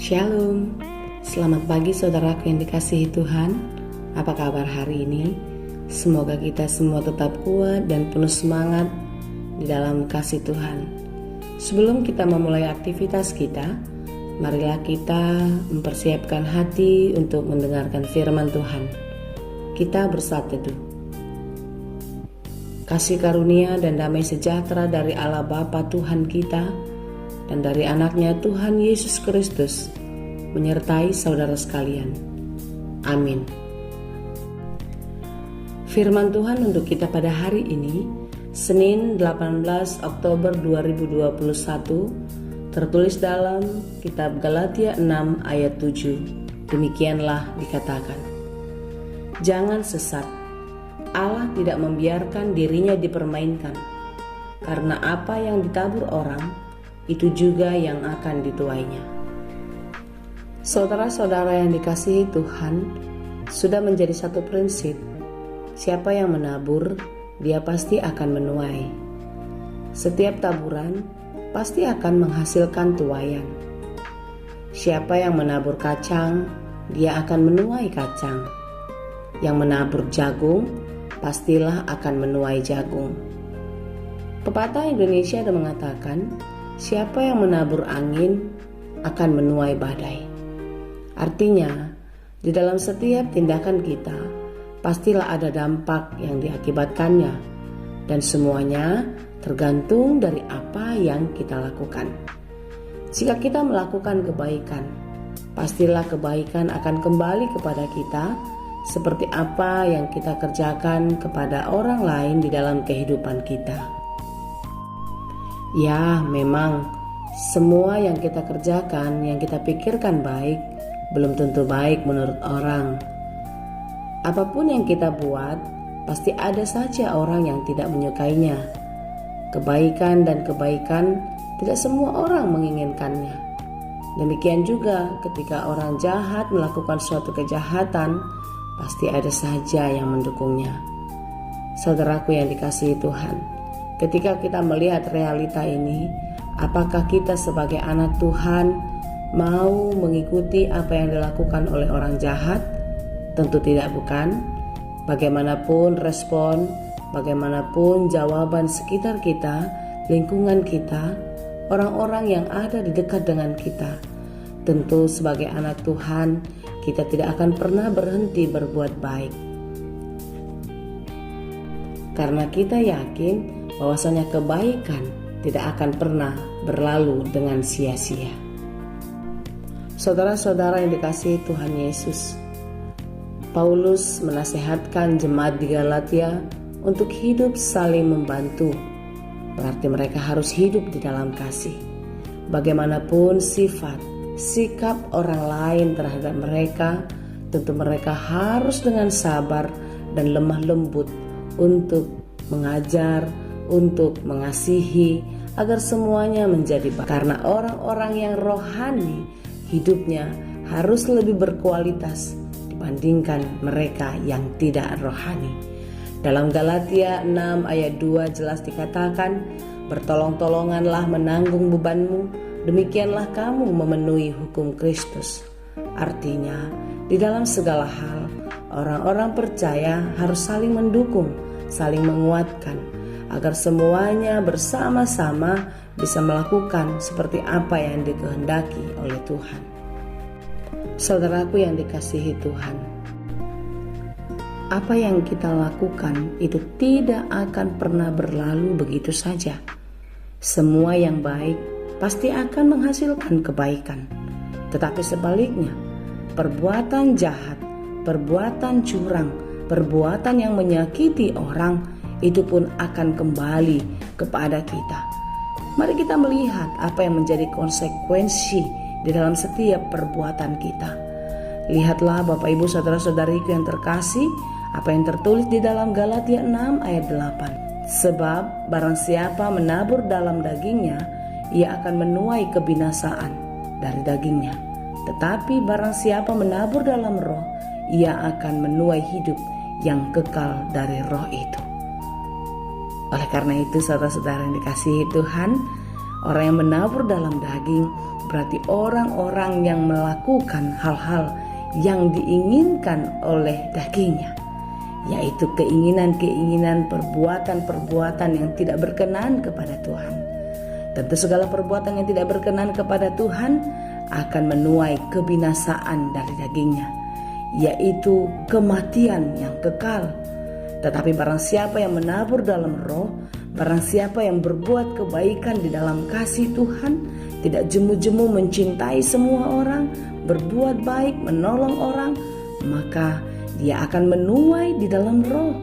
Shalom, selamat pagi saudaraku yang dikasihi Tuhan. Apa kabar hari ini? Semoga kita semua tetap kuat dan penuh semangat di dalam kasih Tuhan. Sebelum kita memulai aktivitas kita, marilah kita mempersiapkan hati untuk mendengarkan firman Tuhan. Kita bersatu teduh. Kasih karunia dan damai sejahtera dari Allah Bapa Tuhan kita dan dari anaknya Tuhan Yesus Kristus menyertai saudara sekalian. Amin. Firman Tuhan untuk kita pada hari ini, Senin 18 Oktober 2021, tertulis dalam kitab Galatia 6 ayat 7. Demikianlah dikatakan, jangan sesat, Allah tidak membiarkan dirinya dipermainkan, karena apa yang ditabur orang, itu juga yang akan dituainya. Saudara-saudara yang dikasihi Tuhan, sudah menjadi satu prinsip, siapa yang menabur, dia pasti akan menuai. Setiap taburan pasti akan menghasilkan tuaian. Siapa yang menabur kacang, dia akan menuai kacang. Yang menabur jagung, pastilah akan menuai jagung. Pepatah Indonesia ada mengatakan, siapa yang menabur angin akan menuai badai. Artinya, di dalam setiap tindakan kita, pastilah ada dampak yang diakibatkannya, dan semuanya tergantung dari apa yang kita lakukan. Jika kita melakukan kebaikan, pastilah kebaikan akan kembali kepada kita, seperti apa yang kita kerjakan kepada orang lain di dalam kehidupan kita. Ya, memang semua yang kita kerjakan, yang kita pikirkan baik, belum tentu baik menurut orang. Apapun yang kita buat, pasti ada saja orang yang tidak menyukainya. Kebaikan dan kebaikan tidak semua orang menginginkannya. Demikian juga ketika orang jahat melakukan suatu kejahatan, pasti ada saja yang mendukungnya. Saudaraku yang dikasihi Tuhan, ketika kita melihat realita ini, apakah kita sebagai anak Tuhan mau mengikuti apa yang dilakukan oleh orang jahat? Tentu tidak, bukan? Bagaimanapun respon, bagaimanapun jawaban sekitar kita, lingkungan kita, orang-orang yang ada di dekat dengan kita, tentu sebagai anak Tuhan, kita tidak akan pernah berhenti berbuat baik. Karena kita yakin bahwasanya kebaikan tidak akan pernah berlalu dengan sia-sia. Saudara-saudara yang dikasihi Tuhan Yesus, Paulus menasehatkan jemaat di Galatia untuk hidup saling membantu. Berarti mereka harus hidup di dalam kasih. Bagaimanapun sifat, sikap orang lain terhadap mereka, tentu mereka harus dengan sabar dan lemah lembut untuk mengajar, untuk mengasihi, agar semuanya menjadi baik. Karena orang-orang yang rohani hidupnya harus lebih berkualitas dibandingkan mereka yang tidak rohani. Dalam Galatia 6 ayat 2 jelas dikatakan, bertolong-tolonganlah menanggung bebanmu, demikianlah kamu memenuhi hukum Kristus. Artinya, di dalam segala hal, orang-orang percaya harus saling mendukung, saling menguatkan, agar semuanya bersama-sama bisa melakukan seperti apa yang dikehendaki oleh Tuhan. Saudaraku yang dikasihi Tuhan, apa yang kita lakukan itu tidak akan pernah berlalu begitu saja. Semua yang baik pasti akan menghasilkan kebaikan. Tetapi sebaliknya, perbuatan jahat, perbuatan curang, perbuatan yang menyakiti orang, itu pun akan kembali kepada kita. Mari kita melihat apa yang menjadi konsekuensi di dalam setiap perbuatan kita. Lihatlah Bapak Ibu saudara-saudariku yang terkasih, apa yang tertulis di dalam Galatia 6 ayat 8. Sebab barang siapa menabur dalam dagingnya, ia akan menuai kebinasaan dari dagingnya. Tetapi barang siapa menabur dalam roh, ia akan menuai hidup yang kekal dari roh itu. Oleh karena itu saudara-saudara yang dikasihi Tuhan, orang yang menabur dalam daging berarti orang-orang yang melakukan hal-hal yang diinginkan oleh dagingnya, yaitu keinginan-keinginan, perbuatan-perbuatan yang tidak berkenan kepada Tuhan. Tentu segala perbuatan yang tidak berkenan kepada Tuhan akan menuai kebinasaan dari dagingnya, yaitu kematian yang kekal. Tetapi barang siapa yang menabur dalam roh, barang siapa yang berbuat kebaikan di dalam kasih Tuhan, tidak jemu-jemu mencintai semua orang, berbuat baik, menolong orang, maka dia akan menuai di dalam roh.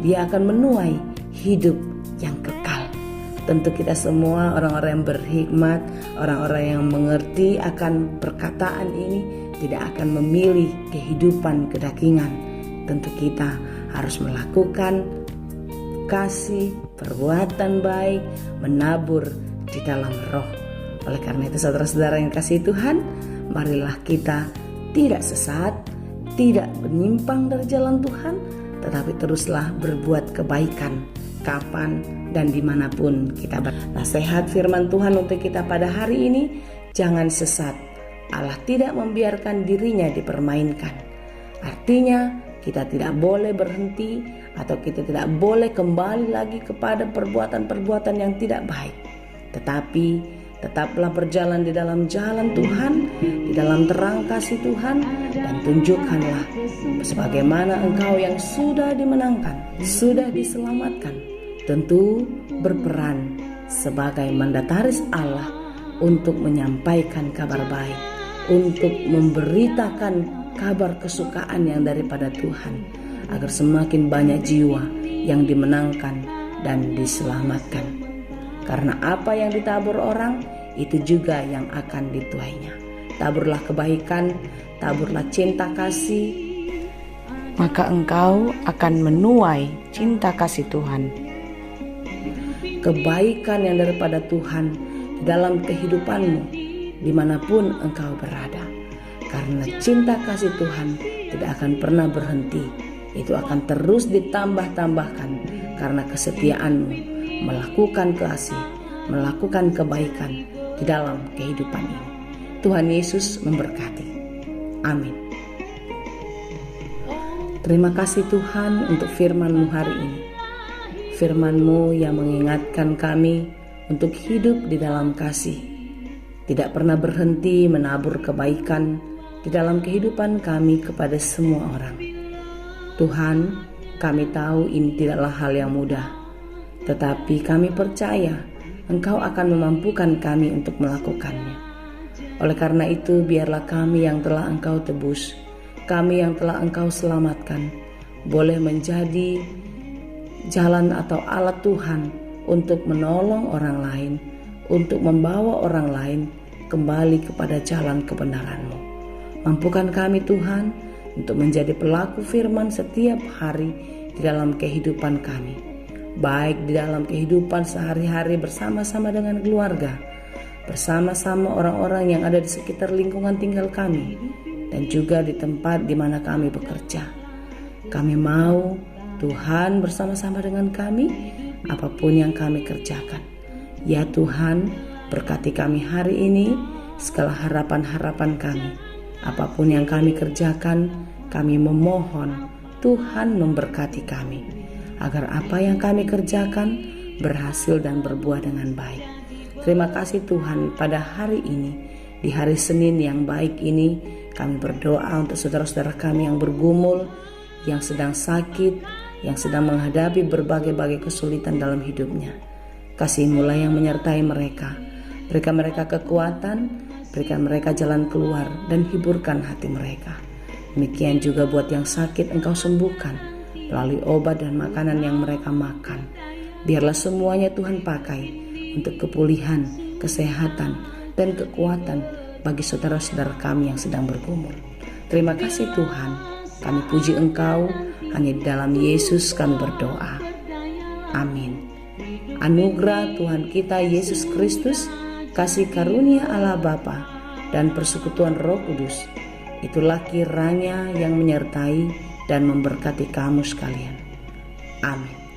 Dia akan menuai hidup yang kekal. Tentu kita semua orang-orang yang berhikmat, orang-orang yang mengerti akan perkataan ini tidak akan memilih kehidupan kedagingan. Tentu kita harus melakukan kasih, perbuatan baik, menabur di dalam roh. Oleh karena itu saudara-saudara yang kasih Tuhan, marilah kita tidak sesat, tidak menyimpang dari jalan Tuhan, tetapi teruslah berbuat kebaikan kapan dan dimanapun kita berada. Nasihat firman Tuhan untuk kita pada hari ini, jangan sesat. Allah tidak membiarkan dirinya dipermainkan. Artinya kita tidak boleh berhenti atau kita tidak boleh kembali lagi kepada perbuatan-perbuatan yang tidak baik. Tetapi tetaplah berjalan di dalam jalan Tuhan, di dalam terang kasih Tuhan, dan tunjukkanlah sebagaimana engkau yang sudah dimenangkan, sudah diselamatkan, tentu berperan sebagai mandataris Allah untuk menyampaikan kabar baik, untuk memberitakan kabar kesukaan yang daripada Tuhan, agar semakin banyak jiwa yang dimenangkan dan diselamatkan. Karena apa yang ditabur orang, itu juga yang akan dituainya. Taburlah kebaikan, taburlah cinta kasih, maka engkau akan menuai cinta kasih Tuhan. Kebaikan yang daripada Tuhan dalam kehidupanmu dimanapun engkau berada. Karena cinta kasih Tuhan tidak akan pernah berhenti. Itu akan terus ditambah-tambahkan karena kesetiaanmu melakukan kasih, melakukan kebaikan di dalam kehidupan ini. Tuhan Yesus memberkati. Amin. Terima kasih Tuhan untuk firman-Mu hari ini. Firman-Mu yang mengingatkan kami untuk hidup di dalam kasih, tidak pernah berhenti menabur kebaikan di dalam kehidupan kami kepada semua orang. Tuhan, kami tahu ini tidaklah hal yang mudah, tetapi kami percaya Engkau akan memampukan kami untuk melakukannya. Oleh karena itu, biarlah kami yang telah Engkau tebus, kami yang telah Engkau selamatkan, boleh menjadi jalan atau alat Tuhan untuk menolong orang lain, untuk membawa orang lain kembali kepada jalan kebenaran-Mu. Mampukan kami Tuhan untuk menjadi pelaku firman setiap hari di dalam kehidupan kami, baik di dalam kehidupan sehari-hari bersama-sama dengan keluarga, bersama-sama orang-orang yang ada di sekitar lingkungan tinggal kami, dan juga di tempat di mana kami bekerja. Kami mau Tuhan bersama-sama dengan kami apapun yang kami kerjakan. Ya Tuhan, berkati kami hari ini, segala harapan-harapan kami. Apapun yang kami kerjakan, kami memohon Tuhan memberkati kami, agar apa yang kami kerjakan berhasil dan berbuah dengan baik. Terima kasih Tuhan, pada hari ini, di hari Senin yang baik ini, kami berdoa untuk saudara-saudara kami yang bergumul, yang sedang sakit, yang sedang menghadapi berbagai-bagai kesulitan dalam hidupnya. Kasih-Mu yang menyertai mereka. Berikan mereka kekuatan, berikan mereka jalan keluar, dan hiburkan hati mereka. Demikian juga buat yang sakit Engkau sembuhkan melalui obat dan makanan yang mereka makan. Biarlah semuanya Tuhan pakai untuk kepulihan, kesehatan, dan kekuatan bagi saudara-saudara kami yang sedang bergumul. Terima kasih Tuhan, kami puji Engkau, hanya di dalam Yesus kami berdoa. Amin. Anugerah Tuhan kita Yesus Kristus, kasih karunia Allah Bapa, dan persekutuan Roh Kudus, itulah kiranya yang menyertai dan memberkati kamu sekalian. Amin.